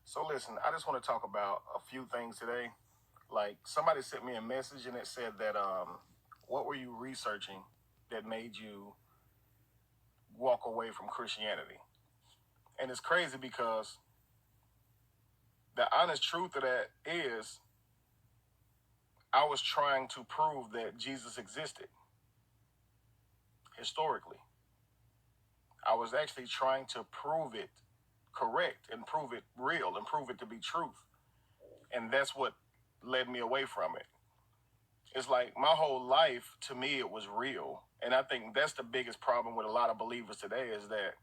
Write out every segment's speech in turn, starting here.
So listen, I just want to talk about a few things today. Like somebody sent me a message and it said that what were you researching that made you walk away from Christianity? And it's crazy because the honest truth of that is I was trying to prove that Jesus existed historically. I was actually trying to prove it correct and prove it real and prove it to be truth. And that's what led me away from it. It's like my whole life, to me, it was real. And I think that's the biggest problem with a lot of believers today is that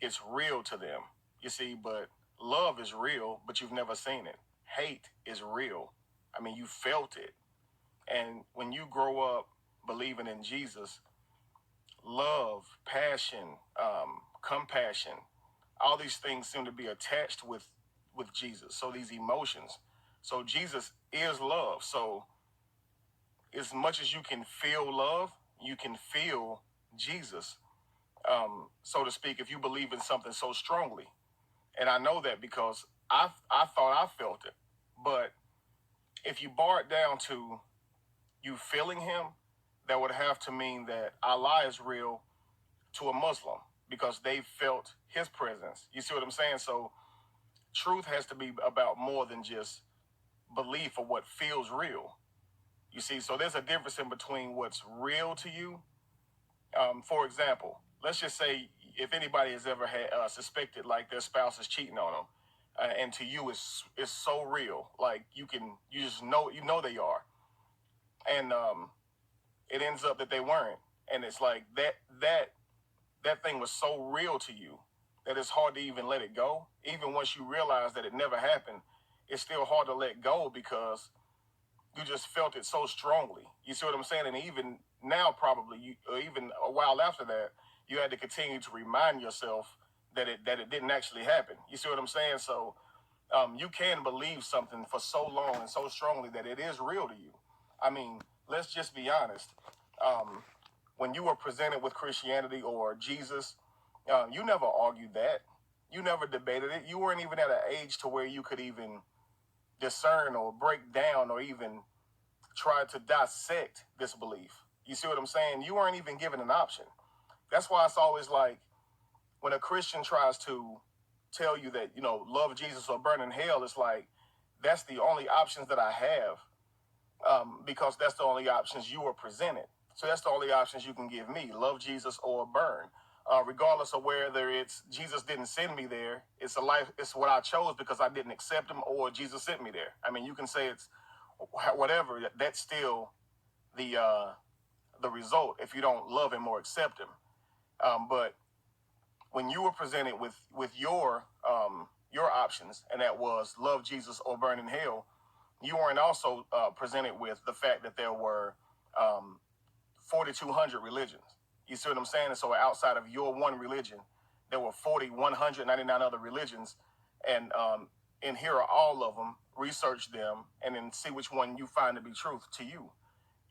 it's real to them. You see, but love is real, but you've never seen it. Hate is real. I mean, you felt it. And when you grow up believing in Jesus, love, passion, compassion, all these things seem to be attached with Jesus. So these emotions. So Jesus is love. So as much as you can feel love, you can feel Jesus, so to speak, if you believe in something so strongly. And I know that because I thought I felt it. But if you bar it down to you feeling him, that would have to mean that Allah is real to a Muslim because they felt his presence. You see what I'm saying? So truth has to be about more than just belief or what feels real. You see, so there's a difference in between what's real to you. For example, let's just say if anybody has ever had suspected like their spouse is cheating on them, and to you it's so real, like you just know they are, and it ends up that they weren't, and it's like that thing was so real to you that it's hard to even let it go. Even once you realize that it never happened, it's still hard to let go because you just felt it so strongly. You see what I'm saying? And even now, probably, or even a while after that, you had to continue to remind yourself that it didn't actually happen. You see what I'm saying? So you can believe something for so long and so strongly that it is real to you. I mean, let's just be honest. Um, when you were presented with Christianity or Jesus, you never argued that. You never debated it. You weren't even at an age to where you could even discern or break down or even try to dissect this belief. You see what I'm saying? You weren't even given an option. That's why it's always like when a Christian tries to tell you that, love Jesus or burn in hell, it's like that's the only options that I have, because that's the only options you were presented. So that's the only options you can give me: love Jesus or burn. Regardless of whether it's Jesus didn't send me there, it's a life. It's what I chose because I didn't accept him, or Jesus sent me there. I mean, you can say it's whatever. That's still the result if you don't love him or accept him. But when you were presented with your options, and that was love Jesus or burn in hell, you weren't also presented with the fact that there were 4,200 religions. You see what I'm saying? And so outside of your one religion, there were 4,199 other religions, and and here are all of them. Research them, and then see which one you find to be truth to you.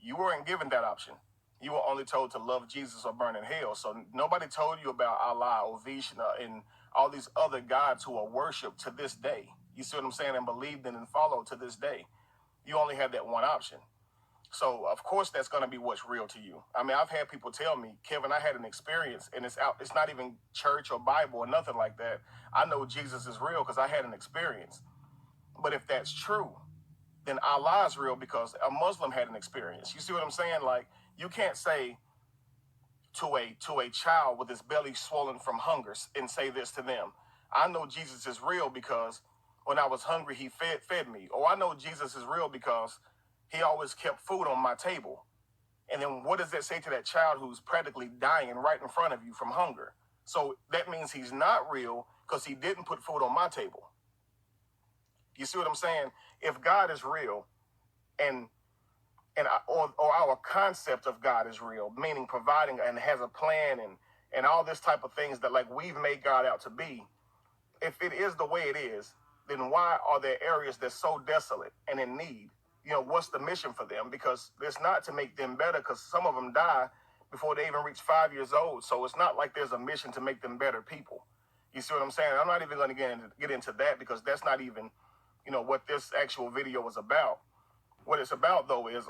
You weren't given that option. You were only told to love Jesus or burn in hell. So nobody told you about Allah or Vishnu and all these other gods who are worshipped to this day. You see what I'm saying? And believed in and followed to this day. You only had that one option. So of course that's going to be what's real to you. I mean, I've had people tell me, Kevin, I had an experience, and it's not even church or Bible or nothing like that. I know Jesus is real because I had an experience. But if that's true, then Allah is real because a Muslim had an experience. You see what I'm saying? Like, you can't say to a child with his belly swollen from hunger and say this to them: I know Jesus is real because when I was hungry, he fed me. Or I know Jesus is real because he always kept food on my table. And then what does that say to that child who's practically dying right in front of you from hunger? So that means he's not real because he didn't put food on my table. You see what I'm saying? If God is real, and or our concept of God is real, meaning providing and has a plan and all this type of things that like we've made God out to be, if it is the way it is, then why are there areas that's so desolate and in need? What's the mission for them? Because it's not to make them better, because some of them die before they even reach 5 years old. So it's not like there's a mission to make them better people. You see what I'm saying? I'm not even going to get into that because that's not even, what this actual video was about. What it's about though is